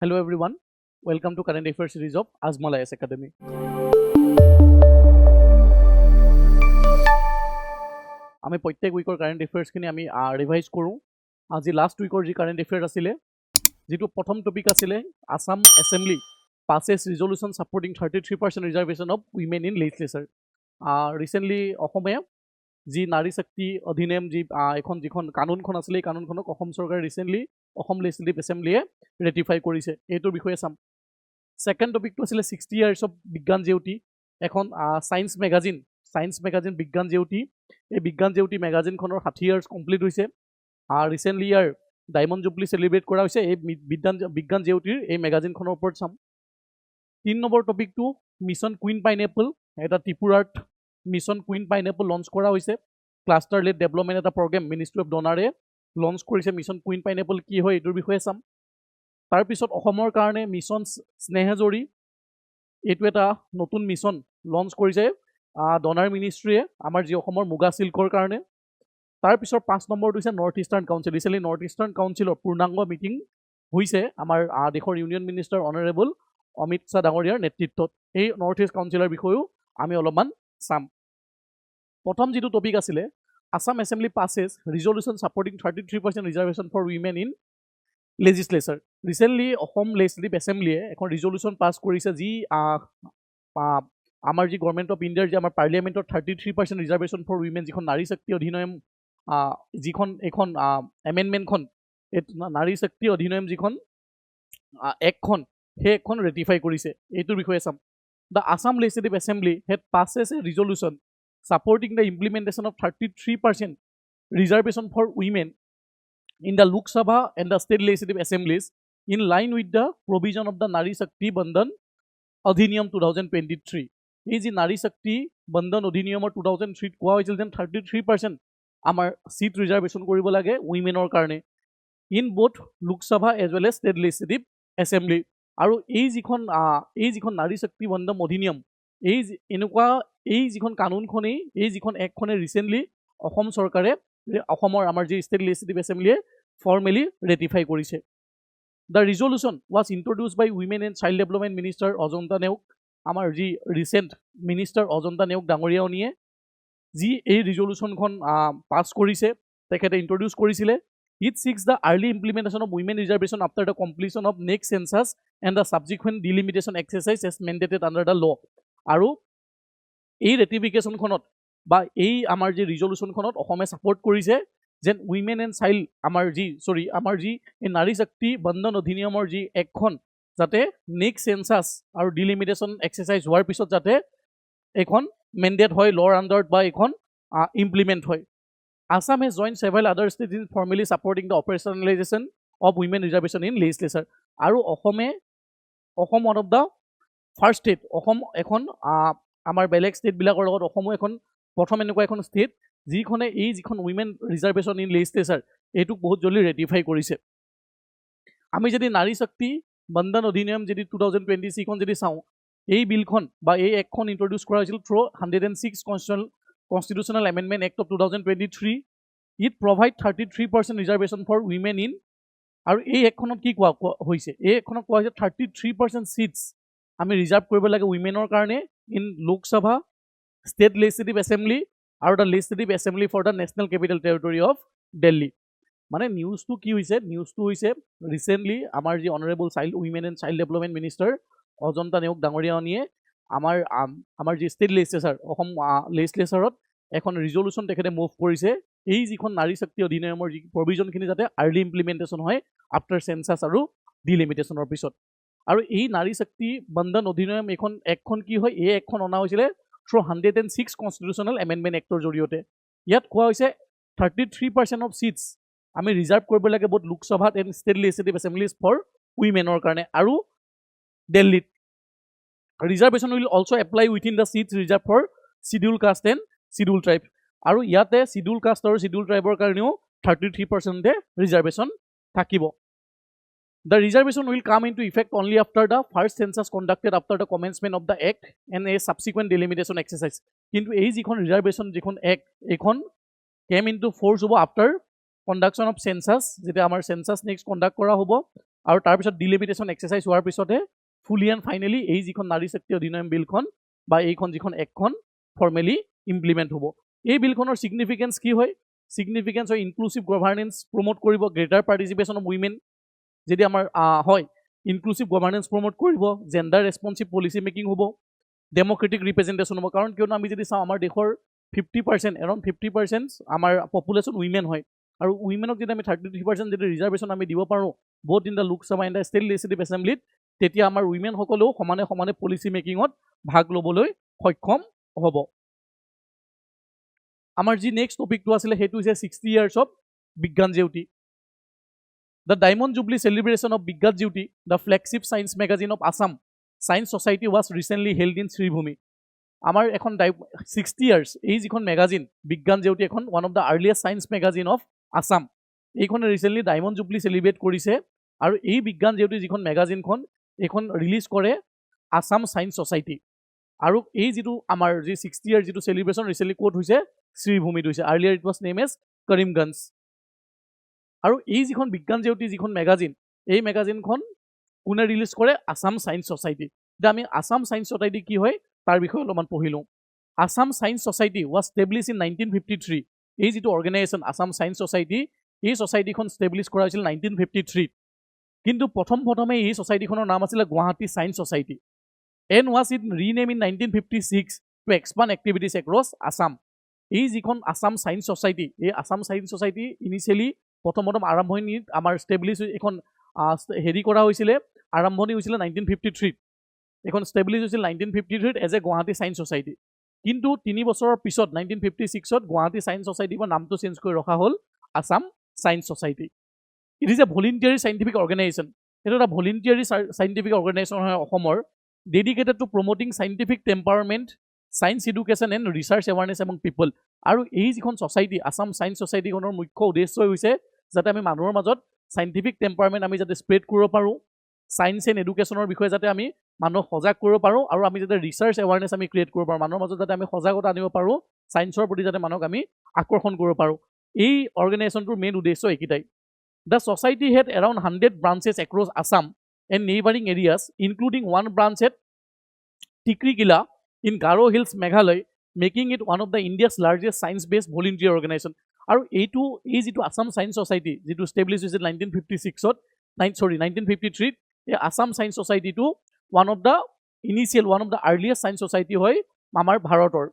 Hello everyone, welcome to Current Affairs series of Ajmal IAS Academy. আমি প্রত্যেক উইকৰ current এফেয়াৰ্সখিনি আমি revise কৰোঁ। আজি লাষ্ট উইকৰ যি কাৰেন্ট এফেয়াৰ্স আছিলে, যেটো প্ৰথম টপিক আছিলে Assam assembly passes resolution supporting 33% reservation of women in legislature. Recently অসমে যি নাৰী শক্তি অধিনিয়ম যি এখন যিখন কানুনখন আছিলে এই কানুনখনক অসম চৰকাৰে ৰিসেন্টলি অসম লেজিসলেটিভ এসেম্বলিয়ে ৰেটিফাই কৰিছে। এইটোৰ বিষয়ে চাম। সেকেন্ড টপিকটো আছিলে 60 ইয়াৰ্স অফ বিজ্ঞান জেউতি, এখন সায়েন্স মেগাজিন বিজ্ঞান জেউতি। এই বিজ্ঞান জেউতি মেগাজিনখনৰ 60 ইয়াৰ্স কমপ্লিট হৈছে। ৰিসেন্টলি ইয়াৰ ডায়মণ্ড জুবলি সেলিব্ৰেট কৰা হৈছে। এই বিজ্ঞান জেউতিৰ এই মেগাজিনখনৰ ওপৰত চাম। 3 নম্বৰ টপিকটো মিছন কুইন পাইনএপল, এটা ত্ৰিপুৰাত মিছন কুইন পাইনএপল লঞ্চ কৰা হৈছে। ক্লাষ্টাৰ লেড ডেভেলপমেণ্ট এটা প্ৰগ্ৰেম মিনিষ্ট্ৰী অফ ডনাৰে লঞ্চ কৰিছে। মিছন কুইন পাইনএপল কি হয় এইটোৰ বিষয়ে চাম। তাৰপিছত অসমৰ কাৰণে মিছন স্নেহজৰী, এইটো এটা নতুন মিছন লঞ্চ কৰিছে ডনাৰ মিনিষ্ট্ৰীয়ে আমাৰ যি অসমৰ মুগা চিল্কৰ কাৰণে। তাৰপিছত 5 নম্বৰটো হৈছে north eastern council. Recently north eastern কাউন্সিলৰ পূৰ্ণাংগ মিটিং হৈছে আমাৰ দেশৰ union minister honourable Amit Shah ডাঙৰীয়াৰ নেতৃত্বত। এই নৰ্থ ইষ্ট কাউন্সিলৰ বিষয়েও আমি অলপমান চাম। প্ৰথম যিটো টপিক আছিলে Assam assembly passes resolution supporting 33% reservation for women in legislature. Recently Asom legislative এসেম্বলিয়ে এখন ৰিজলিউশ্যন পাছ কৰিছে, যি আমাৰ যি গভৰ্ণমেণ্ট অফ ইণ্ডিয়াৰ যি আমাৰ পাৰ্লিয়ামেণ্টৰ 33% ৰিজাৰ্ভেশ্যন ফৰ উইমেন যিখন নাৰী শক্তি অধিনিয়ম, যিখন এইখন এমেণ্ডমেণ্টখন নাৰী শক্তি অধিনিয়ম যিখন একখন সেই একখন ৰেটিফাই কৰিছে। এইটোৰ বিষয়ে চাম। The Assam Legislative Assembly had passes a resolution supporting the implementation of 33% reservation for women in the Lok Sabha and the state legislative assemblies in line with the provision of the Nari Shakti Vandan Adhiniyam 2023. এই যি নাৰী শক্তি বন্ধন অধিনিয়মৰ 2003 কোৱা হৈছিল যেন 33% আমাৰ seat reservation কৰিব লাগে উইমেনৰ কাৰণে in both Lok Sabha as well as state legislative assembly. আৰু এই যিখন নাৰী শক্তি বন্ধন অধিনিয়ম, এই যিখন কানুনখনেই এই যিখন একখনে ৰিচেণ্টলি অসম চৰকাৰে অসমৰ আমাৰ যি ষ্টেট লেজিসলেটিভ এসেম্বলিয়ে ফৰ্মেলি ৰেটিফাই কৰিছে। The resolution was introduce by women and child development minister Ajanta Neog, আমাৰ যি ৰিচেণ্ট মিনিষ্টাৰ অজন্তা নেওগ ডাঙৰীয়ানীয়ে যি এই ৰিজলিউশ্যনখন পাছ কৰিছে, তেখেতে ইন্ট্ৰডিউচ কৰিছিলে। It seeks the early implementation of women reservation after the completion of next census and the subsequent delimitation exercise as mandated under the law. আৰু এই ৰেটিফিকেশ্যনখনত বা এই আমাৰ যি ৰিজলিউশ্যনখনত অসমে ছাপোৰ্ট কৰিছে যেন উইমেন এণ্ড চাইল্ড আমাৰ যি এই নাৰী শক্তি বন্ধন অধিনিয়মৰ যি একখন যাতে নেক্সট চেঞ্চাছ আৰু ডিলিমিটেশ্যন এক্সাৰচাইজ হোৱাৰ পিছত যাতে এখন মেণ্ডেট হয় লৰ আণ্ডাৰত বা এখন ইমপ্লিমেণ্ট হয়। Assam has joined several other states in formally supporting the operationalization of women reservation in legislature. আৰু Assam one of the first state, Assam এখন আমাৰ বেলেগ ষ্টেটবিলাকৰ লগত অসমো এখন প্ৰথম এনেকুৱা এখন ষ্টেট যিখনে এই যিখন উইমেন ৰিজাৰ্ভেশ্যন ইন লেজিসলেচাৰ এইটোক বহুত জলদি ৰেটিফাই কৰিছে। আমি যদি নাৰী শক্তি বন্ধন অধিনিয়ম যদি 2026খন যদি চাওঁ, এই বিলখন বা এই একখন ইন্ট্ৰডিউচ কৰা হৈছিল through 106 Constitutional Amendment Act of 2023. It provide 33% reservation for women in, আৰু এই একখনত কি কোৱা হৈছে, এই একখনত কোৱা হৈছে 33% সিটস আমি ৰিজাৰ্ভ কৰিব লাগে উইমেনৰ কাৰণে in Lok Sabha, state legislative assembly আৰু the legislative assembly for the national capital territory of Delhi. মানে নিউজটো কি হৈছে, নিউজটো হৈছে ৰিচেণ্টলি আমাৰ যি honourable child women and child development minister Ajanta Neog ডাঙৰীয়ানীয়ে আমাৰ যি ষ্টেট লেজিসলেচাৰ অসম লেজিসলেচাৰত এখন ৰিজলিউশ্যন তেখেতে মুভ কৰিছে, এই যিখন নাৰী শক্তি অধিনিয়মৰ যি প্ৰভিজনখিনি যাতে আৰ্লি ইমপ্লিমেণ্টেশ্যন হয় আফটাৰ চেঞ্চাছ আৰু ডিলিমিটেশ্যনৰ পিছত। আৰু এই নাৰী শক্তি বন্ধন অধিনিয়ম একখন কি হয়, এই একখন অনা হৈছিলে থ্ৰু 106 কনষ্টিটিউচনেল এমেণ্ডমেণ্ট এক্টৰ জৰিয়তে। ইয়াত কোৱা হৈছে 33% অফ চিটছ আমি ৰিজাৰ্ভ কৰিব লাগে বোথ লোকসভাত এণ্ড ষ্টেট লেজিসলেটিভ এসেম্বলিজ ফৰ উইমেনৰ কাৰণে আৰু দিল্লীত। Reservation will also apply within the seats reserved for scheduled caste and scheduled tribe. আৰু ইয়াতে scheduled caste আৰু scheduled tribeৰ কাৰণেও 33% reservation থাকিব। The reservation will come into effect only after the first census conducted after the commencement of the act and a subsequent delimitation exercise. কিন্তু এই যিখন reservation যিখন act এইখন came into force হ'ব after conduction of census, যেতিয়া আমাৰ census next conduct কৰা হ'ব আৰু তাৰপিছত ডিলিমিটেশ্যন এক্সাৰচাইজ হোৱাৰ পিছতে ফুলি এণ্ড ফাইনেলি এই যিখন নাৰী শক্তি অধিনিয়ম বিলখন বা এইখন যিখন একখন ফৰ্মেলি ইমপ্লিমেণ্ট হ'ব। এই বিলখনৰ ছিগনিফিকেঞ্চ কি হয়? ছিগনিফিকেঞ্চ হয় ইনক্লুচিভ গভাৰ্নেন্স প্ৰমোট কৰিব, গ্ৰেটাৰ পাৰ্টিচিপেশ্যন অফ উইমেন যদি আমাৰ হয়, ইনক্লুচিভ গভাৰ্নেন্স প্ৰমোট কৰিব, জেণ্ডাৰ ৰেছপনচিভ পলিচি মেকিং হ'ব, ডেম'ক্ৰেটিক ৰিপ্ৰেজেণ্টেশ্যন হ'ব। কাৰণ কিয়নো আমি যদি চাওঁ আমাৰ দেশৰ 50%, এৰাউণ্ড 50% আমাৰ পপুলেশ্যন উইমেন হয়, আৰু উইমেনক যদি আমি 33% যদি ৰিজাৰ্ভেশ্যন আমি দিব পাৰোঁ both in the Lok Sabha and the state legislative assemblyত, তেতিয়া আমাৰ উইমেনসকলেও সমানে সমানে পলিচি মেকিঙত ভাগ ল'বলৈ সক্ষম হ'ব। আমাৰ যি নেক্সট টপিকটো আছিলে সেইটো হৈছে 60 years of বিজ্ঞান জেউতি। The Diamond Jubilee celebration of Bigyan Jeuti, the flagship science magazine of Assam Science Society, was recently held in Sribhumi. আমাৰ এখন 60 years এই যিখন মেগাজিন বিজ্ঞান জেউতি এখন one of the earliest science magazine of Assam, এইখনে recently diamond jubilee celebrate কৰিছে। আৰু এই বিজ্ঞান জেউতি যিখন মেগাজিনখন এইখন ৰিলিজ কৰে আছাম ছায়েন্স ছ'চাইটি। আৰু এই যিটো আমাৰ যি 60 years যিটো চেলিব্ৰেশ্যন ৰিচেণ্টলি ক'ত হৈছে? শ্ৰীভূমিত হৈছে। Earlier it was name as Karimganj. আৰু এই যিখন বিজ্ঞান জেউতি যিখন মেগাজিন, এই মেগাজিনখন কোনে ৰিলিজ কৰে? Assam science society. এতিয়া আমি আছাম ছায়েন্স ছ'চাইটি কি হয় তাৰ বিষয়ে অলপমান পঢ়িলোঁ। Assam science society was established in 1953। এই যিটো অৰ্গেনাইজেশ্যন আছাম ছায়েন্স ছ'চাইটি, এই ছ'চাইটিখন ষ্টেব্লিছ কৰা হৈছিল 1953। কিন্তু প্ৰথমে এই ছ'চাইটিখনৰ নাম আছিলে Guwahati science society, and was it rename in 1956 to expand activities across Assam. এই যিখন আছাম ছায়েন্স ছ'চাইটি, এই আছাম ছায়েন্স ছ'চাইটি ইনিচিয়েলি প্ৰথম আৰম্ভণিত আমাৰ ষ্টেব্লিছ এখন হেৰি কৰা হৈছিলে, আৰম্ভণি হৈছিলে 1953। এখন ষ্টেব্লিছ হৈছিল 1953 as a Guwahati science society. কিন্তু 3 বছৰৰ পিছত 1956ত গুৱাহাটী ছায়েন্স ছ'চাইটিৰ নামটো চেঞ্জ কৰি ৰখা হ'ল Assam science society. It is a voluntary scientific organisation. এইটো এটা ভলিণ্টিয়াৰী চাইণ্টিফিক অৰ্গেনাইজেশ্যন হয় অসমৰ, dedicated to promoting scientific temperament, science education and research awareness among people. আৰু এই যিখন ছ'চাইটি আছাম ছায়েন্স ছ'চাইটিখনৰ মুখ্য উদ্দেশ্যই হৈছে যাতে আমি মানুহৰ মাজত চাইণ্টিফিক টেম্পাৰমেণ্ট আমি যাতে স্প্ৰেড কৰিব পাৰোঁ, ছায়েন্স এণ্ড এডুকেশ্যনৰ বিষয়ে যাতে আমি মানুহক সজাগ কৰিব পাৰোঁ, আৰু আমি যাতে ৰিচাৰ্চ এৱাৰনেছ আমি ক্ৰিয়েট কৰিব পাৰোঁ, মানুহৰ মাজত যাতে আমি সজাগতা আনিব পাৰোঁ, ছায়েন্সৰ প্ৰতি যাতে মানুহক আমি আকৰ্ষণ কৰিব পাৰোঁ। এই অৰ্গেনাইজেশ্যনটোৰ মেইন উদ্দেশ্য এইকেইটাই। The society had around 100 branches across Assam and neighbouring areas, including 1 branch at Tikrikilla in Garo hills Meghalaya, making it one of the India's largest science based volunteer organisation. আৰু এই যিটো আছাম ছায়েন্স ছ'চাইটি যিটো ষ্টেব্লিছ হৈছিল 1953, এই আছাম ছায়েন্স ছ'চাইটিটো one of the earliest science society হয় আমাৰ ভাৰতৰ।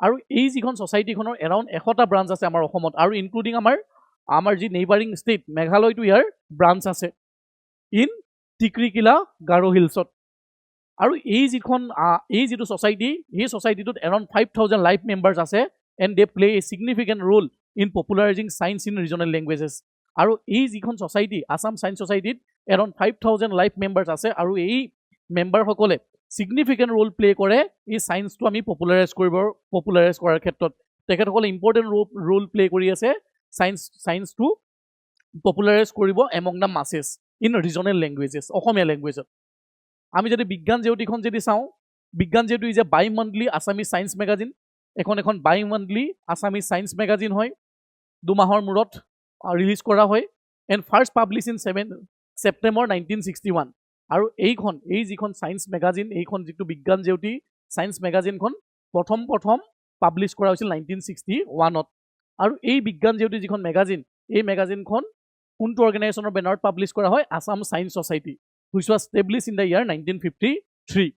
আৰু এই যিখন ছ'চাইটিখনৰ এৰাউণ্ড 100টা ব্ৰাঞ্চ আছে আমাৰ অসমত, আৰু ইনক্লুডিং আমাৰ যি নেইবাৰিং ষ্টেট মেঘালয়টো ইয়াৰ ব্ৰাঞ্চ আছে ইন টিক্ৰিকিলা গাৰো হিলছত। আৰু এই যিটো ছ'চাইটি, এই ছ'চাইটিটোত এৰাউণ্ড 5000 লাইফ মেম্বাৰ্ছ আছে, and they play a significant role in popularising science in regional languages. আৰু এই যিখন ছ'চাইটি আছাম ছায়েন্স ছ'চাইটিত এৰাউণ্ড 5000 লাইফ মেম্বাৰ্ছ আছে, আৰু এই মেম্বাৰসকলে ছিগনিফিকেণ্ট ৰোল প্লে কৰে এই ছায়েন্সটো আমি পপুলাৰাইজ কৰাৰ ক্ষেত্ৰত। তেখেতসকলে ইম্পৰ্টেণ্ট ৰোল প্লে কৰি আছে ছায়েন্সটো পপুলাৰাইজ কৰিব among the masses in regional languages, Asomiya লেংগুৱেজত। আমি যদি বিজ্ঞান জেউতিখন যদি চাওঁ, Bigyan Jeuti is a bimonthly Assamese science magazine. এখন bimonthly Assamese science magazine হয়, 2 মাহৰ মূৰত ৰিলিজ কৰা হয়, and first published in September 1961। আৰু এই যিখন ছায়েন্স মেগাজিন, এইখন যিটো বিজ্ঞান জেউতি ছায়েন্স মেগাজিনখন প্ৰথম পাব্লিছ কৰা হৈছিল 1961ত। আৰু এই বিজ্ঞান জেউতি যিখন মেগাজিন, এই মেগাজিনখন কোনটো অৰ্গেনাইজেশ্যনৰ বেনাৰত পাব্লিছ কৰা হয়? Assam science society, which was established in the year 1953.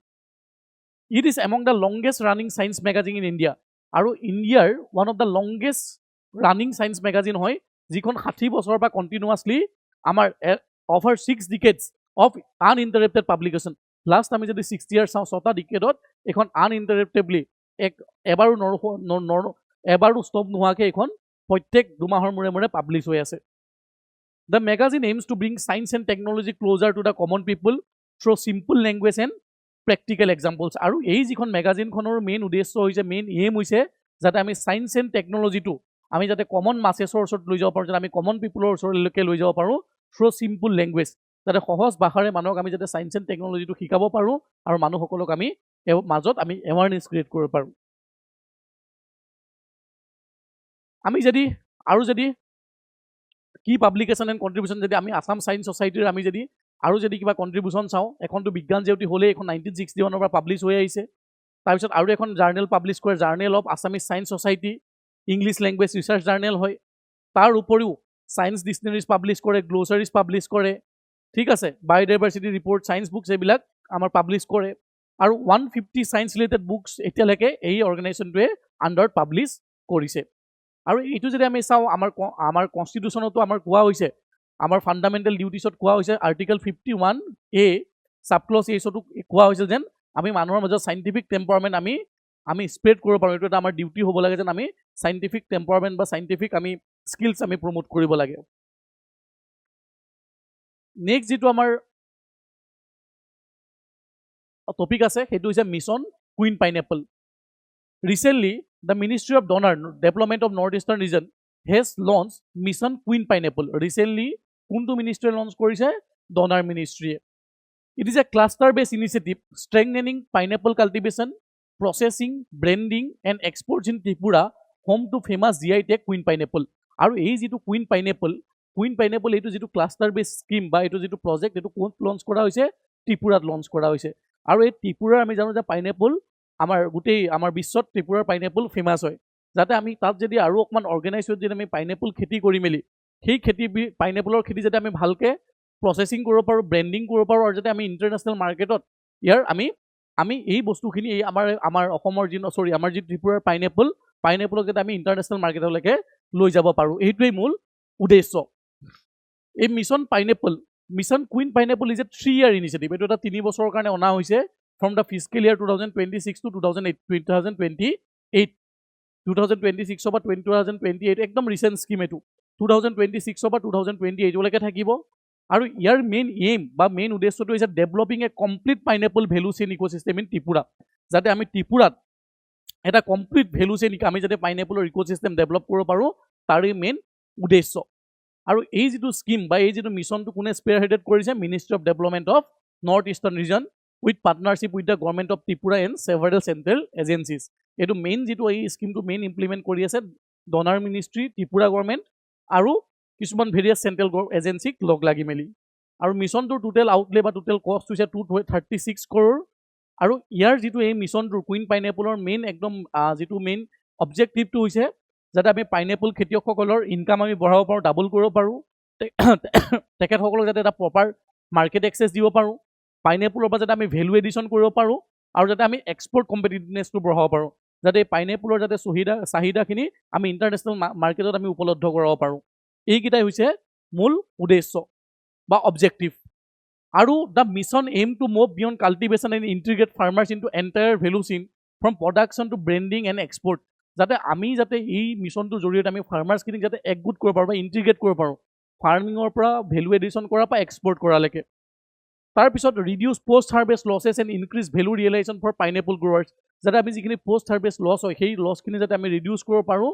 It is among the longest running science magazine in India. আৰু ইণ্ডিয়াৰ one of the longest running science magazine হয়, যিখন 60 বছৰৰ পৰা কণ্টিনিউৱাছলি আমাৰ over 6 decades of uninterrupted publication। Last আমি যদি 60 years চাওঁ, 6টা ডিকেডত এখন আনইণ্টাৰাপ্টেবলি এবাৰো ষ্টপ নোহোৱাকৈ এখন প্ৰত্যেক 2 মাহৰ মূৰে পাব্লিছ হৈ আছে। The magazine aims to bring science and technology closer to the common people through simple language and practical examples. আৰু এই যিখন মেগাজিনখনৰ মেইন উদ্দেশ্য হৈছে, মেইন এম হৈছে যাতে আমি ছায়েন্স এণ্ড টেকনলজিটো আমি যাতে কমন মাছেছৰ ওচৰত লৈ যাব পাৰোঁ, যাতে আমি কমন পিপুলৰ ওচৰলৈকে লৈ যাব পাৰোঁ থ্ৰু চিম্পুল লেংগুৱেজ, যাতে সহজ ভাষাৰে মানুহক আমি যাতে ছায়েন্স এণ্ড টেকনলজিটো শিকাব পাৰোঁ, আৰু মানুহসকলক আমি মাজত আমি এৱাৰনেছ ক্ৰিয়েট কৰিব পাৰোঁ। আমি যদি কি পাব্লিকেশ্যন এণ্ড কণ্ট্ৰিবিউশ্যন যদি আমি আছাম ছায়েন্স ছ'চাইটিৰ আমি যদি আৰু যদি কিবা কন্ট্ৰিবিউশন চাওঁ এখনটো বিজ্ঞান জেউতি হলে এখন 1961 ৰ পৰা পাবলিশ হৈ আহিছে তাৰপিছত আৰু এখন জাৰ্নেল পাবলিশ কৰে journal of Assamese science society English language research journal হয় তাৰ উপৰিও সায়েন্স ডিকশনাৰিজ পাবলিশ কৰে গ্লোসাৰিজ পাবলিশ কৰে ঠিক আছে বায়োডাইভাৰ্সিটি ৰিপৰ্ট সায়েন্স বুকস এইবিলাক আমাৰ পাবলিশ কৰে আৰু 150 সায়েন্স ৰিলেটেড বুকস এতিয়ালৈকে এই অৰ্গানাইজেশনটোৱে আন্ডাৰ পাবলিশ কৰিছে আৰু এইটো যদি আমি চাওঁ আমাৰ কনস্টিটিউশনতো আমাৰ কোৱা হৈছে আমাৰ ফান্ডামেন্টাল ডিউটিছত কোৱা হৈছে article 51A sub close A সটো কোৱা হৈছে যেন আমি মানুহৰ মাজত সাইন্টিফিক টেম্পাৰামেন্ট আমি স্প্ৰেড কৰিব পাৰো এটা আমাৰ ডিউটি হ'ব লাগে যেন আমি সাইন্টিফিক টেম্পাৰামেন্ট বা সাইন্টিফিক আমি স্কিলস আমি প্ৰমোট কৰিব লাগে নেক্সট যেটো আমাৰ টপিক আছে হেতু হৈছে mission queen pineapple recently the Ministry of Donor Development of Northeastern Region has launched Mission Queen Pineapple recently কোনটো মিনিষ্ট্ৰি লঞ্চ কৰিছে donor ministry it is a cluster based initiative strengthening pineapple cultivation processing branding and exports in Tripura home to famous GI tag queen pineapple আৰু এই যেটো queen pineapple এটো যেটো cluster based scheme বা এটো যেটো project এটো কোন লঞ্চ কৰা হৈছে ত্ৰিপুৰাত লঞ্চ কৰা হৈছে আৰু এই ত্ৰিপুৰাৰ আমি জানো যে পাইনএপল আমাৰ গুটেই আমাৰ বিশ্বত ত্ৰিপুৰাৰ পাইনএপল ফেমাস হয় যাতে আমি তাত যদি আৰু অকমান অৰ্গানাইজ হৈ যদি আমি পাইনএপল খেতি কৰি মেলি সেই খেতি পাইনএপলৰ খেতি যাতে আমি ভালকে প্ৰসেসিং কৰিব পাৰো ব্ৰ্যান্ডিং কৰিব পাৰো আৰু যাতে আমি ইন্টাৰনেশনাল মাৰ্কেটত ইয়াৰ আমি এই বস্তুখিনি এই আমাৰ অসমৰ আমাৰ যি ত্ৰিপুৰাৰ পাইনএপলক যাতে আমি ইন্টাৰনেশনাল মাৰ্কেটলৈকে লৈ যাব পাৰো এইটোই মূল উদ্দেশ্য এই mission queen pineapple is a 3-year initiative এটো এটা 3 বছৰৰ কাৰণে অনা হৈছে from the fiscal year 2026 to 2028 2026 বা 2028 একদম রিসেন্ট স্কিম এটো 2026 বা 2028 লৈকে থাকিব আৰু ইয়াৰ মেইন এইম বা মেইন উদ্দেশ্যটো হৈছে developing A complete pineapple value chain ecosystem in Tripura যাতে আমি ত্ৰিপুৰাত এটা কমপ্লিট ভ্যালু চেইন আমি যাতে পাইনএপলৰ ইকোসিস্টেম ডেভেলপ কৰিব পাৰো তাৰে মেইন উদ্দেশ্য আৰু এই যেটো স্কিম বা এই যেটো মিশনটো কোনে স্পেয়াৰহেডেড কৰিছে ministry of development of north eastern region with partnership with the government of Tripura and several central agencies etu main jitu ei scheme to main implement kori ase donor ministry Tripura government aru kisuman various central agency log lagi meli aru mission to total outlay ba total cost hoise 236 crore aru yar jitu ei mission to queen pineapple or main ekdom jitu main objective to hoise jata ami pineapple khetiyokolor income ami borhabo paru double koribo paru teket hokolok jate eta proper market access dibo paru পাইনএপলৰ পৰা যাতে আমি value edition কৰিব পাৰো আৰু যাতে আমি export কম্পিটিটিভনেছটো বঢ়াব পাৰো যাতে পাইনএপলৰ যাতে চাহিদাখিনি আমি ইন্টাৰনেশনাল মাৰ্কেটত আমি উপলব্ধ কৰাব পাৰো এই কিটাই হৈছে মূল উদ্দেশ্য বা অবজেক্টিভ আৰু the mission aim to move beyond cultivation and integrate farmers into entire value chain from production to branding and export যাতে আমি যাতে এই মিশনটোৰ জৰিয়তে আমি ফাৰ্মাৰ্সখিনিক যাতে একগোট কৰিব পাৰো বা ইন্টিগ্ৰেট কৰিব পাৰো ফাৰ্মিঙৰ পৰা ভ্যালু এডিশন কৰা বা এক্সপোৰ্ট কৰালৈকে তাৰ পিছত reduce post harvest losses and increase value realisation for pineapple growers যাতে আমি যিখিনি পোষ্ট হাৰ্ভেষ্ট লস হয় সেই লসখিনি যাতে আমি ৰিডিউস কৰিব পাৰো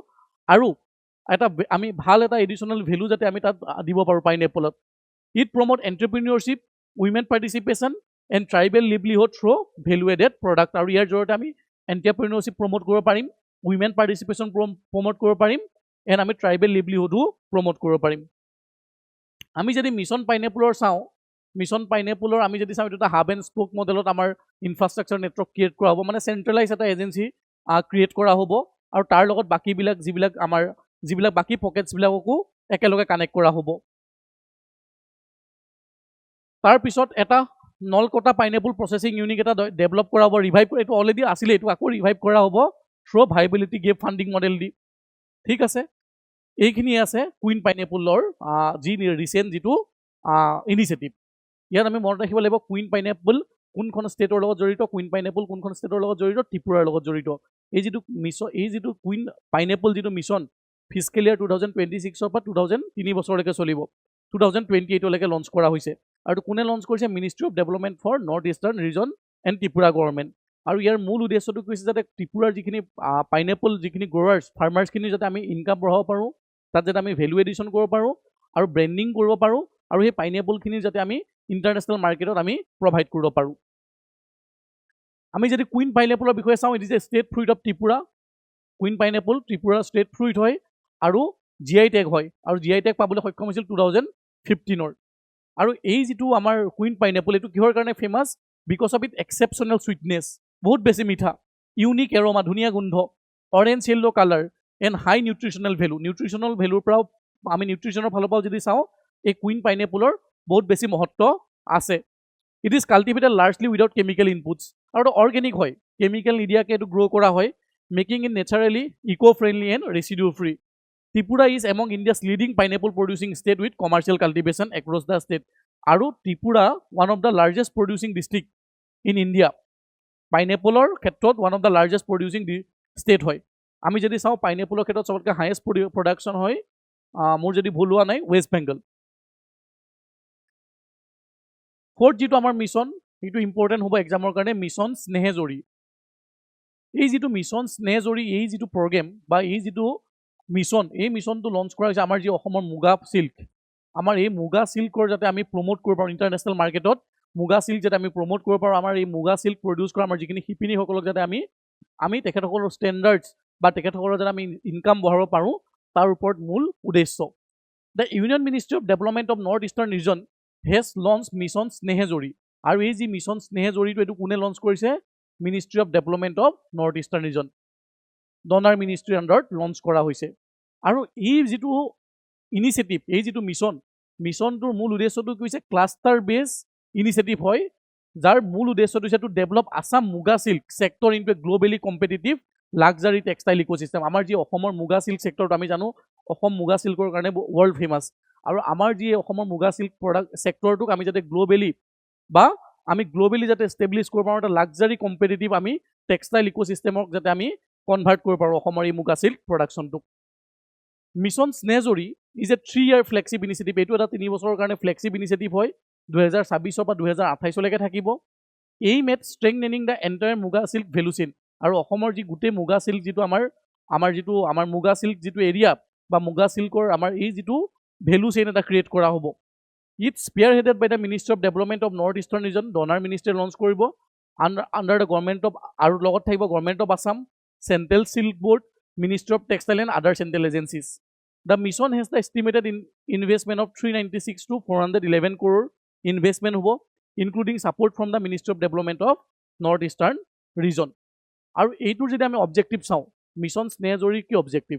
আৰু এটা আমি ভাল এটা এডিশনাল ভ্যালু যাতে আমি তাত দিব পাৰো পাইনএপলত it promote entrepreneurship women participation and tribal livelihood through value added product আৰু ইয়াৰ জৰিয়তে আমি এন্টাৰপ্ৰেনিয়ৰশিপ প্ৰমোট কৰিব পাৰিম উইমেন পাৰ্টিসিপেশন প্ৰমোট কৰিব পাৰিম এণ্ড আমি ট্ৰাইবেল লিভলিহুডো প্ৰমোট কৰিব পাৰিম আমি যদি মিশন পাইনএপলৰ চাওঁ মিশন পাইনএপলৰ আমি যদি চাওঁ এটা হাব এণ্ড স্পোক মডেলত আমাৰ ইনফ্ৰাষ্ট্ৰাকচাৰ নেটৱৰ্ক ক্ৰিয়েট কৰা হ'ব মানে চেন্ট্ৰেলাইজ এটা এজেন্সি ক্ৰিয়েট কৰা হ'ব আৰু তাৰ লগত বাকিবিলাক যিবিলাক বাকি পকেটছবিলাককো একেলগে কানেক্ট কৰা হ'ব তাৰ পিছত এটা নলকটা পাইনএপল প্ৰসেসিং ইউনিট এটা ডেভেলপ কৰা হ'ব ৰিভাইভ এইটো অলৰেডি আছিল এইটো আকৌ ৰিভাইভ কৰা হ'ব through viability gap funding model দি ঠিক আছে এইখিনি আছে কুইন পাইনএপলৰ যি ৰিসেন্ট যিটো ইনিচিয়েটিভ ইয়াত আমি মনত ৰাখিব লাগিব কুইন পাইনএপল কোনখন ষ্টেটৰ লগত জড়িত কুইন পাইনএপল কোনখন ষ্টেটৰ লগত জড়িত ত্ৰিপুৰাৰ লগত জড়িত এই যিটো কুইন পাইনএপল যিটো মিশন ফিস্কেল ইয়াৰ 2026 পৰা 2003 বছৰলৈকে চলিব 2028 লৈকে লঞ্চ কৰা হৈছে আৰু কোনে লঞ্চ কৰিছে ministry of development for north eastern region and Tripura government আৰু ইয়াৰ মূল উদ্দেশ্যটো কৈছে যাতে ত্ৰিপুৰাৰ যিখিনি পাইনএপল যিখিনি গ্ৰোৱাৰ্ছ ফাৰ্মাৰ্ছখিনি যাতে আমি ইনকাম বঢ়াব পাৰোঁ তাত যাতে আমি ভ্যালু এডিশন কৰিব পাৰোঁ আৰু ব্ৰেন্ডিং কৰিব পাৰোঁ আৰু সেই পাইনএপলখিনি যাতে আমি ইন্টাৰনেশনাল মাৰ্কেটত আমি প্ৰভাইড কৰিব পাৰো আমি যদি কুইন পাইনএপলৰ বিষয়ে চাওঁ it is a state fruit of Tripura queen pineapple Tripura state fruit হয় আৰু জিআই টেগ হয় আৰু জিআই টেগ পাবলৈ সক্ষম হৈছিল 2015 আৰু এই যেটো আমাৰ কুইন পাইনাপল এটো কিহৰ কাৰণে famous because of it exceptional sweetness বহুত বেছি মিঠা ইউনিক এৰোমা ধুনিয়া গোন্ধ অৰেঞ্জ yellow কালাৰ এন্ড হাই নিউট্ৰিশনাল ভ্যালুৰ পৰা আমি নিউট্ৰিশনৰ ফালৰ পৰা যদি চাও এই কুইন পাইনাপলৰ বহুত বেছি মহত্ব আছে it is cultivated largely without chemical inputs আৰু অৰ্গেনিক হয় কেমিক্যাল নিদিয়াকে এটো গ্ৰো কৰা হয় making it naturally eco friendly and residue free Tripura is among India's leading pineapple producing state with commercial cultivation across the state. Aru Tripura, one of the largest producing district in India. Pineapple or khetrot one of the largest producing state hoy. Ami jodi sao pineapple or khetrot sobotke highest production hoy. Mor jodi bhul hua nai West Bengal. Fourth jitu amar mission, itu important hobo exam or karone mission Senehjori. Ei jitu mission Senehjori ei jitu program ba ei jitu mission এই মিশনটো launch কৰা হৈছে আমাৰ যি অসমৰ মুগা silk আমাৰ এই মুগা সিল্কৰ যাতে আমি প্ৰমোট কৰিব পাৰো ইন্টাৰনেশনাল মাৰ্কেটত মুগা সিল্ক যাতে আমি প্ৰমোট কৰিব পাৰো আমাৰ এই মুগা সিল্ক প্ৰডিউস কৰা আমাৰ যিখিনি শিপিনী সকলক যাতে আমি তেখেতসকলৰ ষ্টেণ্ডাৰ্ডছ বা তেখেতসকলৰ যাতে আমি ইনকাম বঢ়াব পাৰো তাৰ ওপৰত মূল উদ্দেশ্য the union ministry of development of north eastern region has launch mission Snehajori আৰু এই যি মিশন স্নেহজৰীটো এটো কোনে লঞ্চ কৰিছে ministry of development of north eastern region DoNER মিনিষ্ট্ৰীৰ আন্ডাৰত লঞ্চ কৰা হৈছে আৰু এই যেটো ইনিচিয়েটিভ এই যেটো মিশনটোৰ মূল উদ্দেশ্যটো কৈছে ক্লাষ্টাৰ বেস ইনিচিয়েটিভ হয় যাৰ মূল উদ্দেশ্যটো হৈছে two develop Assam muga silk sector into a globally competitive luxury textile ecosystem আমাৰ যি অসমৰ মুগা সিল্ক সেক্টৰটো আমি জানো অসম মুগা সিল্কৰ কাৰণে ওয়াৰ্ল্ড ফেমাস আৰু আমাৰ যি অসমৰ মুগা সিল্ক প্ৰডাক্ট সেক্টৰটোক আমি যাতে গ্লোবালি যাতে এস্টাবলিশ কৰিব পাৰো এটা লাক্সাৰি কম্পিটিটিভ আমি টেক্সটাইল ইকোসিস্টেমক যাতে আমি কনভাৰ্ট কৰিব পাৰো অসমৰ এই মুগা সিল্ক প্ৰডাকশনটো mission Snehajori is a 3-year flagship initiative এটো এটা 3 বছৰৰ কাৰণে ফ্লেগশিপ ইনিচিয়েটিভ হয় 2026 পৰা 2028 লৈকে থাকিব এই মেট ষ্ট্ৰেংথেনিং দা এন্টায়াৰ মুগা সিল্ক ভ্যালু চেইন আৰু অসমৰ যি গুটে মুগা সিল্ক যেটো আমাৰ মুগা সিল্ক যেটো এৰিয়া বা মুগা সিল্কৰ আমাৰ এই যেটো ভ্যালু চেইন এটা ক্ৰিয়েট কৰা হ'ব it spearheaded by the ministry of development of north eastern region DoNER ministry launch কৰিব আন্ডাৰ দা গভৰ্নমেণ্ট অফ আৰু লগত থাকিব government of Assam central silk board Ministry of Textile and other central agencies. The mission has the estimated investment of 396 to 411 crore investment hobo, including support from the Ministry of Development of Northeastern region. আৰু এইটোৰ যদি আমি objective চাওঁ mission স্নেহজৰী কি objective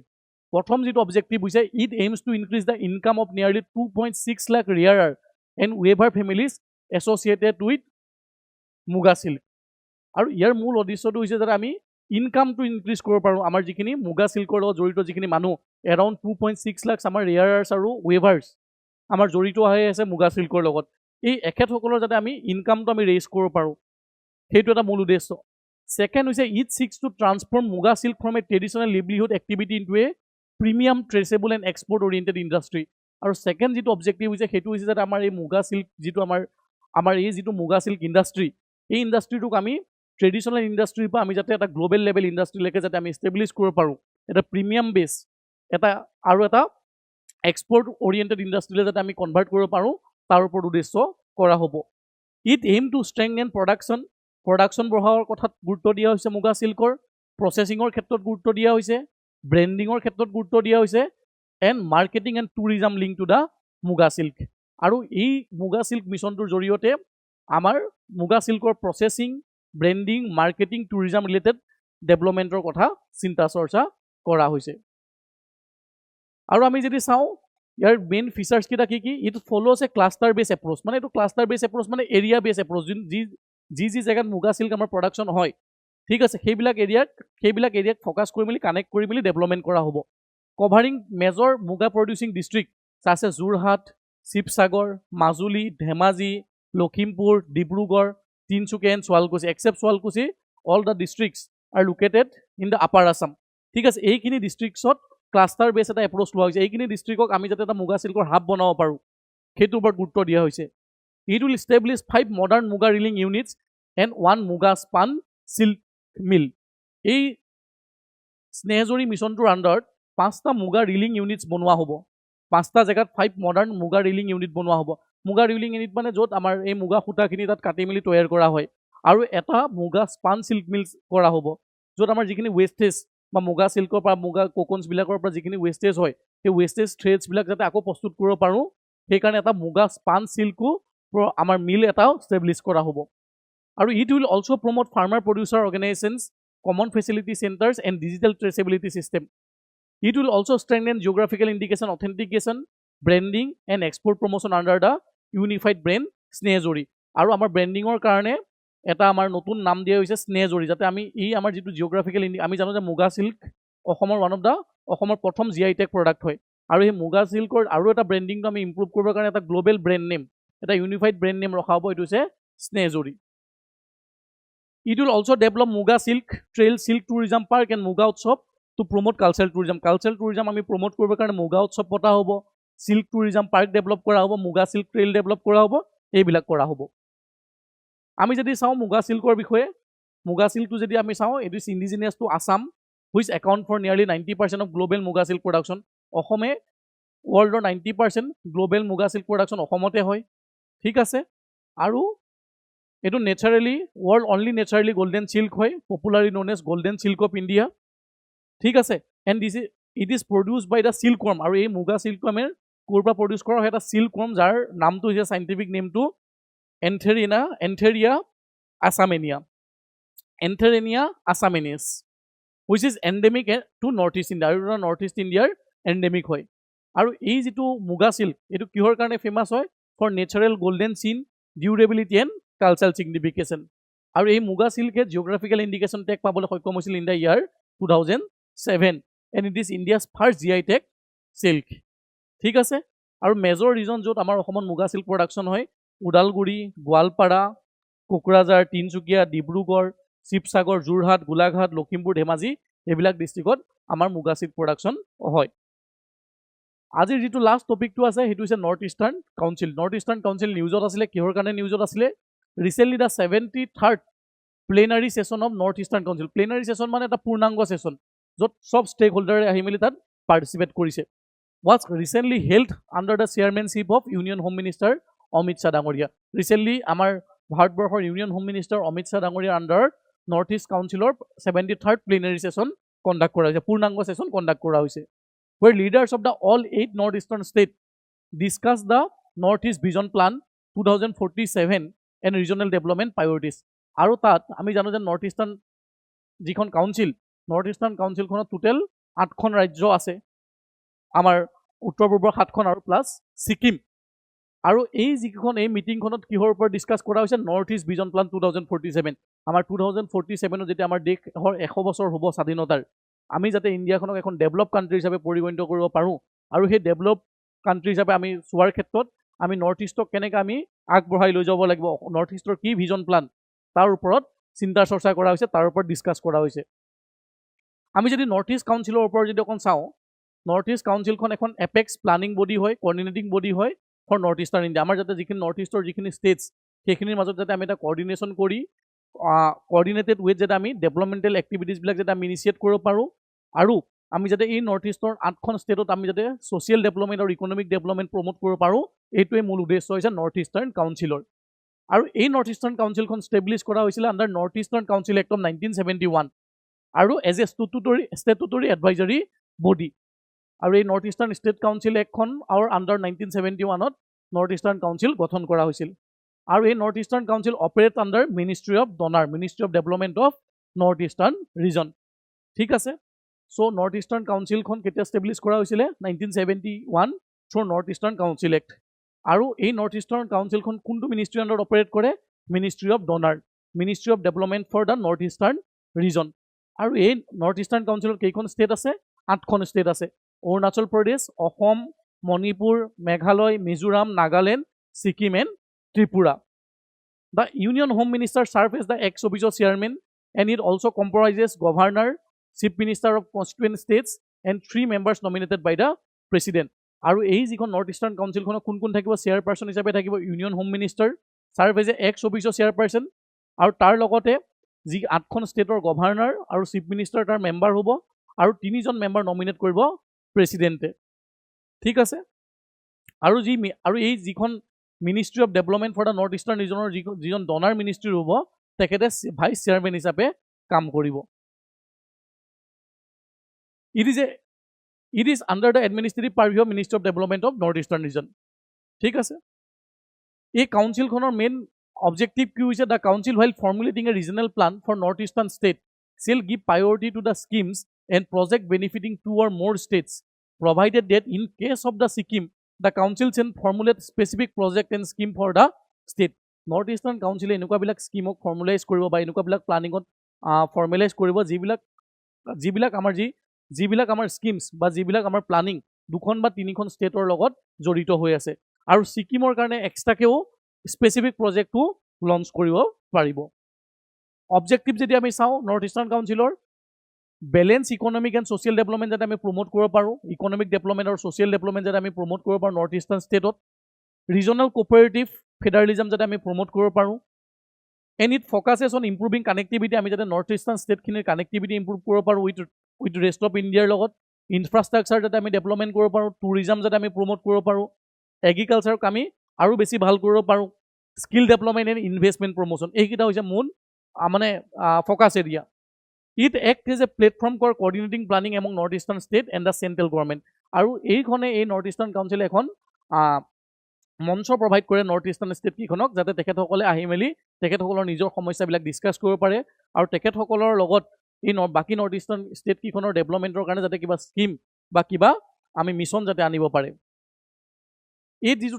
প্ৰথম যেটো objective হৈছে it aims to increase the income of nearly 2.6 lakh rearer and weaver families associated with muga silk আৰু ইয়াৰ মূল উদ্দেশ্যটো হৈছে যে আমি ইনকাম টু ইনক্ৰিজ কৰিব পাৰো আমাৰ যিখিনি মুগা সিল্কৰ লগত জড়িত যিখিনি মানুহ এৰাউণ্ড 2.6 লাখ আমাৰ ৰিয়াৰাৰ্ছ আৰু ৱেভাৰ্ছ আমাৰ জড়িত হৈ আছে মুগা সিল্কৰ লগত এই এখেতসকলৰ যাতে আমি ইনকামটো আমি ৰেইজ কৰিব পাৰো সেইটো এটা মূল উদ্দেশ্য সেকেন্ড হৈছে it seeks to transform muga silk from a traditional livelihood activity into a premium traceable and export oriented industry আৰু সেকেন্ড যেটো অবজেক্টিভ হৈছে সেইটো হৈছে যে আমাৰ এই মুগা সিল্ক যেটো আমাৰ এই যেটো মুগা সিল্ক ইণ্ডাষ্ট্ৰী এই ইণ্ডাষ্ট্ৰীটোক আমি ট্ৰেডিশনাল ইণ্ডাষ্ট্ৰীৰ পৰা আমি যাতে এটা গ্লোবাল লেভেল ইণ্ডাষ্ট্ৰীলৈকে যাতে আমি এস্টাবলিশ কৰিব পাৰো এটা প্ৰিমিয়াম বেস এটা এক্সপৰ্ট অৰিয়েণ্টেড ইণ্ডাষ্ট্ৰীলৈ যাতে আমি কনভাৰ্ট কৰিব পাৰো তাৰ ওপৰত উদ্দেশ্য কৰা হ'ব ইট এইম টু ষ্ট্ৰেংথেন প্ৰডাকশন বঢ়াৱাৰ কথাত গুৰুত্ব দিয়া হৈছে মুগা সিল্কৰ প্ৰসেসিঙৰ ক্ষেত্ৰত গুৰুত্ব দিয়া হৈছে ব্ৰেণ্ডিঙৰ ক্ষেত্ৰত গুৰুত্ব দিয়া হৈছে and marketing and tourism link to the মুগা সিল্ক আৰু এই মুগা সিল্ক মিশনটোৰ জৰিয়তে আমাৰ মুগা সিল্কৰ processing branding marketing tourism related ডেভেলপমেণ্টৰ কথা চিন্তা চৰ্চা কৰা হৈছে আৰু আমি যদি চাওঁ ইয়াৰ মেইন ফিচাৰ্ছ কিটা কি it follows A cluster base approach মানে এইটো ক্লাষ্টাৰ বেস এপ্ৰোচ মানে এৰিয়া বেস এপ্ৰোচ যি জায়গাত মুগা সিল্ক আমাৰ প্ৰডাকশন হয় ঠিক আছে সেইবিলাক এৰিয়াক ফোকাস কৰি মিলি কানেক্ট কৰি মিলি ডেভেলপমেণ্ট কৰা হ'ব covering major muga producing district আছে Jorhat Sivasagar Majuli Dhemaji Lakhimpur Dibrugarh Tinsukia and Sualkuchi except Sualkuchi all the districts are located in the upper Assam ঠিক আছে এইখিনি ডিস্ট্ৰিক্টছত ক্লাষ্টাৰ বেস এটা এপ্ৰোচ লোৱা হৈছে এইখিনি ডিস্ট্ৰিক্টক আমি যাতে এটা মুগা সিল্কৰ হাব বনাব পাৰো সেইটোৰ ওপৰত গুৰুত্ব দিয়া হৈছে ইট উইল এস্টাবলিশ 5 মডাৰ্ণ মুগা ৰিলিং ইউনিটস এণ্ড 1 মুগা স্পান সিল্ক মিল এই স্নেহজৰী মিশনটোৰ আন্ডাৰত 5টা মুগা ৰিলিং ইউনিটস বনোৱা হ'ব 5টা জায়গাত 5 মডাৰ্ণ মুগা ৰিলিং ইউনিট বনোৱা হ'ব মুগা ৰিলিং ইউনিট মানে য'ত আমাৰ এই মুগা খুঁটাখিনি তাত কাটি মিলি তৈয়াৰ কৰা হয় আৰু এটা মুগা স্পান সিল্ক মিল কৰা হ'ব য'ত আমাৰ যিখিনি ৱেষ্টেজ বা মুগা সিল্কৰ পৰা মুগা কোকনছ বিলাকৰ পৰা যিখিনি ৱেষ্টেজ হয় সেই ৱেষ্টেজ থ্ৰেডছ বিলাক যাতে আকৌ প্ৰস্তুত কৰিব পাৰো সেইকাৰণে এটা মুগা স্পান সিল্কো আমাৰ মিল এটা ষ্টেবলিছ কৰা হ'ব আৰু it will also promote farmer producer organisations common facility centres and digital traceability system it will also strengthen geographical indication authentication branding and export promotion under the unified brand Snehajori আৰু আমাৰ ব্ৰেণ্ডিঙৰ কাৰণে এটা আমাৰ নতুন নাম দিয়া হৈছে স্নেহজৰী যাতে আমি এই আমাৰ যিটো জিঅ'গ্ৰাফিকেল আমি জানো যে মুগা সিল্ক অসমৰ ওৱান অফ দ্য অসমৰ প্ৰথম GI টেগ প্ৰডাক্ট হয় আৰু এই মুগা সিল্কৰ আৰু এটা ব্ৰেণ্ডিংটো আমি ইম্প্ৰুভ কৰিবৰ কাৰণে এটা গ্লোবেল ব্ৰেণ্ড নেম এটা ইউনিফাইড ব্ৰেণ্ড নেম ৰখা হ'ব এইটো হৈছে স্নেহজৰী ইট উইল অলসো ডেভেলপ মুগা silk trail silk tourism park and মুগা উৎসৱ টু প্ৰমোট কালচাৰেল টুৰিজম আমি প্ৰমোট কৰিবৰ কাৰণে মুগা উৎসৱ পতা হ'ব সিল্ক টুৰিজম পাৰ্ক ডেভেলপ কৰা হ'ব মুগা সিল্ক ট্ৰেইল ডেভেলপ কৰা হ'ব এইবিলাক কৰা হ'ব আমি যদি চাওঁ মুগা সিল্কৰ বিষয়ে মুগা সিল্কটো যদি আমি চাওঁ it is indigenous to Assam which account for nearly 90% of global muga silk production অসমে ৱৰ্ল্ডৰ 90% গ্লোবেল মুগা সিল্ক প্ৰডাকশ্যন অসমতে হয় ঠিক আছে আৰু এইটো naturally world only naturally golden silk হয় popularly known as golden silk of India ঠিক আছে and this it is produce by the silkworm আৰু এই মুগা সিল্ক ৱৰ্মৰ ক'ৰ পৰা প্ৰডিউচ কৰা হয় এটা সিল্ক ৱৰ্ম যাৰ নামটো হৈছে চাইণ্টিফিক নেমটো Antheraea assamensis which is endemic to Northeast India আৰু Northeast Indiaৰ endemic হয় আৰু এই যিটো মুগা সিল্ক এইটো কিহৰ কাৰণে ফেমাছ হয় for natural golden sheen durability and cultural significance আৰু এই মুগা সিল্কে জিঅ'গ্ৰাফিকেল ইণ্ডিকেশ্যন টেগ পাবলৈ সক্ষম হৈছিল in the year 2007 and it is India's first GI tag silk ঠিক আছে আৰু মেজৰ ৰিজন য'ত আমাৰ অসমত মুগা সিল্ক প্ৰডাকশ্যন হয় ওদালগুৰি গোৱালপাৰা কোকৰাঝাৰ তিনচুকীয়া ডিব্ৰুগড় শিৱসাগৰ যোৰহাট গোলাঘাট লখিমপুৰ ধেমাজি এইবিলাক ডিষ্ট্ৰিক্টত আমাৰ মুগা সিল্ক প্ৰডাকশ্যন হয় আজিৰ যিটো লাষ্ট টপিকটো আছে সেইটো হৈছে নৰ্থ ইষ্টাৰ্ণ কাউন্সিল নিউজত আছিলে কিহৰ কাৰণে নিউজত আছিলে recently the 73rd plenary session of north eastern council plenary session মানে এটা পূৰ্ণাংগ ছেশ্যন য'ত সব ষ্টেক হোল্ডাৰে আহি মেলি তাত পাৰ্টিচিপেট কৰিছে was recently held under the chairmanship of Union Home Minister Amit Shah Dangoria. Recently, our Bharatbharshor Union Home Minister Amit Shah Dangoria under Northeast Councilor 73rd plenary session conduct kora hoise, Purnango session conduct kora hoise, where leaders of the all 8 northeastern states discussed the Northeast Vision Plan 2047 and regional development priorities. Aru tat ami jano je Northeastern jikhon council, Northeastern Council khonot total 8 খন ৰাজ্য আছে আমাৰ উত্তৰ পূৰ্বৰ 7খন আৰু plus Sikkim আৰু এই যিখন এই মিটিংখনত কিহৰ ওপৰত ডিসকাস কৰা হৈছে নৰ্থ ইষ্ট ভিজন প্লান 2047 আমাৰ 2047 যেতিয়া আমাৰ দেশৰ 100 বছৰ হ'ব স্বাধীনতাৰ আমি যাতে ইণ্ডিয়াখনক এখন ডেভেলপ কান্ট্ৰি হিচাপে পৰিগণিত কৰিব পাৰোঁ আৰু সেই ডেভেলপ কান্ট্ৰি হিচাপে আমি চোৱাৰ ক্ষেত্ৰত আমি নৰ্থ ইষ্টক কেনেকৈ আমি আগবঢ়াই লৈ যাব লাগিব নৰ্থ ইষ্টৰ কি ভিজন প্লান তাৰ ওপৰত চিন্তা চৰ্চা কৰা হৈছে তাৰ ওপৰত ডিসকাস কৰা হৈছে আমি যদি নৰ্থ ইষ্ট কাউন্সিলৰ ওপৰত যদি অকণ চাওঁ নৰ্থ ইষ্ট কাউন্সিলখন এখন এপেক্স প্লানিং বডি হয় কোঅৰ্ডিনেটিং বডি হয় ফৰ নৰ্থ ইষ্টাৰ্ণ ইণ্ডিয়া আমাৰ যাতে যিখিনি নৰ্থ ইষ্টৰ যিখিনি ষ্টেটছ সেইখিনিৰ মাজত যাতে আমি এটা কোঅৰ্ডিনেশ্যন কৰি কোঅৰ্ডিনেটেড ৱেত যাতে আমি ডেভেলপমেণ্টেল এক্টিভিটিছবিলাক যাতে আমি ইনিচিয়েট কৰিব পাৰোঁ আৰু আমি যাতে এই নৰ্থ ইষ্টৰ 8খন ষ্টেটত আমি যাতে ছ'চিয়েল ডেভেলপমেণ্ট আৰু ইকনমিক ডেভেলপমেণ্ট প্ৰমোট কৰিব পাৰোঁ এইটোৱে মূল উদ্দেশ্য হৈছে নৰ্থ ইষ্টাৰ্ণ কাউন্সিলৰ আৰু এই নৰ্থ ইষ্টাৰ্ণ কাউন্সিলখন ষ্টেবলিছ কৰা হৈছিলে under north eastern council act of 1971 আৰু as a statutory advisory body আৰু এই নৰ্থ ইষ্টাৰ্ণ ষ্টেট কাউন্সিল এক্টখন আৰু আণ্ডাৰ 1971ত নৰ্থ ইষ্টাৰ্ণ কাউন্সিল গঠন কৰা হৈছিল আৰু এই north eastern council operate under ministry of donor ministry of development of north eastern region ঠিক আছে চ' নৰ্থ ইষ্টাৰ্ণ কাউন্সিলখন কেতিয়া ষ্টেবলিছ কৰা হৈছিলে 1971 through north eastern council act আৰু এই নৰ্থ ইষ্টাৰ্ণ কাউন্সিলখন কোনটো মিনিষ্ট্ৰী আণ্ডাৰত অপাৰেট কৰে ministry of donor ministry of development for the north eastern region আৰু এই নৰ্থ ইষ্টাৰ্ণ কাউন্সিলত কেইখন ষ্টেট আছে 8খন ষ্টেট আছে Arunachal Pradesh Asom Manipur Meghalaya Mizoram Nagaland Sikkim and Tripura the union home minister serve as the ex officio chairman and it also' comprises governor chief minister of constituent states and 3 members nominated by the president আৰু এই যিখন north eastern কাউন্সিলখনত কোন কোন থাকিব chairperson হিচাপে থাকিব union home minister serve as a ex officio chairperson আৰু তাৰ লগতে যি 8খন ষ্টেটৰ গভৰ্ণৰ আৰু চিফ মিনিষ্টাৰ তাৰ মেম্বাৰ হ'ব আৰু 3জন মেম্বাৰ নমিনেট কৰিব প্ৰেচিডেণ্টে ঠিক আছে আৰু এই যিখন ministry of development for the north eastern ৰিজনৰ যিজন ডনাৰ মিনিষ্ট্ৰী হ'ব তেখেতে ভাইচ চেয়াৰমেন হিচাপে কাম কৰিব it is under the administrative purview of ministry of development of north eastern region ঠিক আছে এই কাউন্সিলখনৰ মেইন objective কি হৈছে the council while formulating a regional plan for northeastern state shall give priority to the schemes and project benefiting two or more states provided that in case of the Sikkim the council shall formulate specific project and scheme for the state northeastern council এনেকুৱা বিলাক স্কিমক ফৰ্মুলাইজ কৰিব বা এনেকুৱা বিলাক প্লানিঙত ফৰ্মুলাইজ কৰিব যিবিলাক আমাৰ schemes বা যিবিলাক আমাৰ প্লানিং দুখন বা তিনিখন ষ্টেটৰ লগত জড়িত হৈ আছে আৰু সিকিমৰ কাৰণে এক্সট্ৰাকেও স্পেচিফিক প্ৰজেক্টটো লঞ্চ কৰিব পাৰিব অবজেক্টিভ যদি আমি চাওঁ নৰ্থ ইষ্টাৰ্ণ কাউন্সিলৰ balance economic and social development যাতে আমি প্ৰমোট কৰিব পাৰোঁ ইকনমিক ডেভেলপমেণ্ট আৰু ছ'চিয়েল ডেভেলপমেণ্ট যাতে আমি প্ৰমোট কৰিব পাৰোঁ নৰ্থ ইষ্টাৰ্ণ ষ্টেটত ৰিজনেল কোঅপাৰেটিভ ফেডাৰেলিজম যাতে আমি প্ৰমোট কৰিব পাৰোঁ and it focuses on improving connectivity আমি যাতে নৰ্থ ইষ্টাৰ্ণ ষ্টেটখিনিৰ কানেক্টিভিটি ইম্প্ৰুভ কৰিব পাৰোঁ উইথ ৰেষ্ট অফ ইণ্ডিয়াৰ লগত ইনফ্ৰাষ্ট্ৰাকচাৰ যাতে আমি ডেভেলপমেণ্ট কৰিব পাৰোঁ টুৰিজম যাতে আমি প্ৰমোট কৰিব পাৰোঁ এগ্ৰিকালচাৰক আমি আৰু বেছি ভাল কৰিব পাৰোঁ skill development and investment promotion এইকেইটা হৈছে মূল মানে focus area it act as a platform for coordinating planning among north eastern state and the central government আৰু এইখনে এই নৰ্থ ইষ্টাৰ্ণ কাউন্সিলে এখন মঞ্চ প্ৰভাইড কৰে নৰ্থ ইষ্টাৰ্ণ ষ্টেটকেইখনক যাতে তেখেতসকলে আহি মেলি তেখেতসকলৰ নিজৰ সমস্যাবিলাক ডিছকাছ কৰিব পাৰে আৰু তেখেতসকলৰ লগত এই বাকী নৰ্থ ইষ্টাৰ্ণ ষ্টেটকেইখনৰ ডেভেলপমেণ্টৰ কাৰণে যাতে কিবা স্কিম বা কিবা আমি মিছন যাতে আনিব পাৰে এই যিটো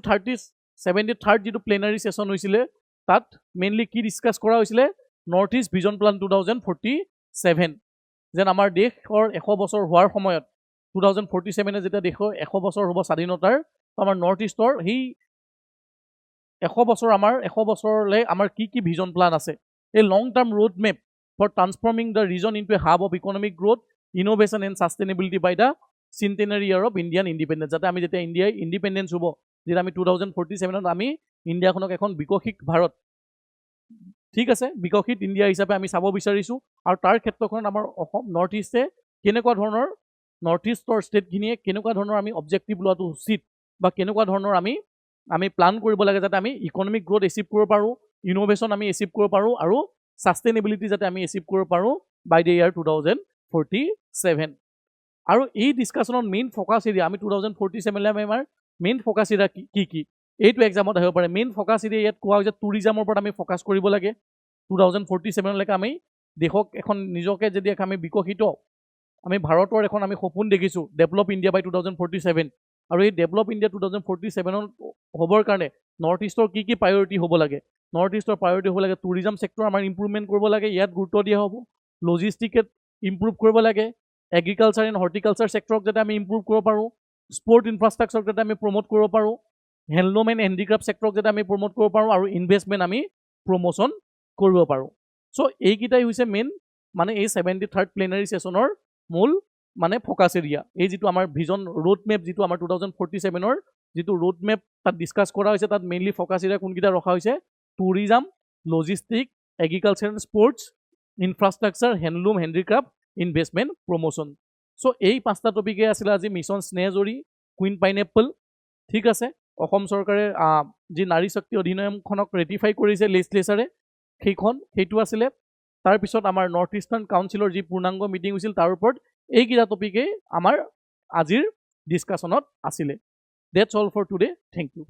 73rd যিটো প্লেনাৰী ছেশ্যন হৈছিলে তাত মেইনলি কি ডিছকাছ কৰা হৈছিলে নৰ্থ ইষ্ট ভিজন প্লান 2047 যেন আমাৰ দেশৰ 100 বছৰ হোৱাৰ সময়ত 2047 যেতিয়া দেশৰ 100 বছৰ হ'ব স্বাধীনতাৰ আমাৰ নৰ্থ ইষ্টৰ সেই 100 বছৰলৈ আমাৰ কি ভিজন প্লান আছে এই long term road map for transforming the region into a hub of economic growth innovation and sustainability by the centenary year of Indian independence যাতে আমি যেতিয়া ইণ্ডিয়াই ইণ্ডিপেণ্ডেঞ্চ হ'ব যেতিয়া আমি 2047ত আমি ইণ্ডিয়াখনক এখন বিকশিত ভাৰত ঠিক আছে বিকশিত ইণ্ডিয়া হিচাপে আমি চাব বিচাৰিছোঁ আৰু তাৰ ক্ষেত্ৰখনত আমাৰ অসম নৰ্থ ইষ্টে কেনেকুৱা ধৰণৰ নৰ্থ ইষ্টৰ ষ্টেটখিনিয়ে কেনেকুৱা ধৰণৰ আমি অবজেক্টিভ লোৱাটো উচিত বা কেনেকুৱা ধৰণৰ আমি প্লান কৰিব লাগে যাতে আমি ইকনমিক গ্ৰোথ এচিভ কৰিব পাৰোঁ ইনোভেশ্যন আমি এচিভ কৰিব পাৰোঁ আৰু ছাষ্টেইনেবিলিটি যাতে আমি এচিভ কৰিব পাৰোঁ বাই দ্য ইয়াৰ 2047 আৰু এই ডিছকাশ্যনত মেইন ফ'কাছ এৰিয়া আমি 2047লৈ আমাৰ মেইন ফ'কাছ এৰিয়া কি এইটো এক্সামত আহিব পাৰে মেইন ফ'কাছ এৰিয়া ইয়াত কোৱা হৈছে টুৰিজমৰ ওপৰত আমি ফ'কাছ কৰিব লাগে 2047লৈকে আমি দেশক এখন নিজকে যদি আমি বিকশিত আমি ভাৰতৰ এখন আমি সপোন দেখিছোঁ ডেভেলপ ইণ্ডিয়া বাই 2047 আৰু এই ডেভেলপ ইণ্ডিয়া 2047 হ'বৰ কাৰণে নৰ্থ ইষ্টৰ কি প্ৰায়ৰিটি হ'ব লাগে নৰ্থ ইষ্টৰ প্ৰায়ৰিটি হ'ব লাগে টুৰিজম ছেক্টৰ আমাৰ ইম্প্ৰুভমেণ্ট কৰিব লাগে ইয়াত গুৰুত্ব দিয়া হ'ব লজিষ্টিকেট ইম্প্ৰুভ কৰিব লাগে এগ্ৰিকালচাৰ এণ্ড হৰ্টিকালচাৰ ছেক্টৰক যাতে আমি ইম্প্ৰুভ কৰিব পাৰোঁ স্পৰ্ট ইনফ্ৰাষ্ট্ৰাকচাৰক যাতে আমি প্ৰমোট কৰিব পাৰোঁ হেণ্ডলুম এণ্ড হেণ্ডিক্ৰাফ্ট ছেক্টৰক যাতে আমি প্ৰমোট কৰিব পাৰোঁ আৰু ইনভেষ্টমেণ্ট আমি প্ৰমোশ্যন কৰিব পাৰোঁ চ' এইকেইটাই হৈছে মেইন মানে এই 73rd প্লেনাৰী ছেশ্যনৰ মূল মানে ফ'কাছ এৰিয়া এই যিটো আমাৰ ভিজন ৰোড মেপ যিটো আমাৰ 2047ৰ যিটো ৰোড মেপ তাত ডিছকাছ কৰা হৈছে তাত মেইনলি ফ'কাছ এৰিয়া কোনকেইটা ৰখা হৈছে tourism logistic agriculture and sports infrastructure handloom handicraft investment promotion so' এই 5টা টপিকে আছিলে আজি মিছন স্নেহজৰী কুইন পাইনএপল ঠিক আছে অসম চৰকাৰে যি নাৰী শক্তি অধিনিয়মখনক ৰেটিফাই কৰিছে লেজিছলেচাৰে সেইটো আছিলে তাৰপিছত আমাৰ নৰ্থ ইষ্টাৰ্ণ কাউন্সিলৰ যি পূৰ্ণাংগ মিটিং হৈছিল তাৰ ওপৰত এইকেইটা টপিকেই আমাৰ আজিৰ ডিছকাশ্যনত আছিলে that's all for today thank U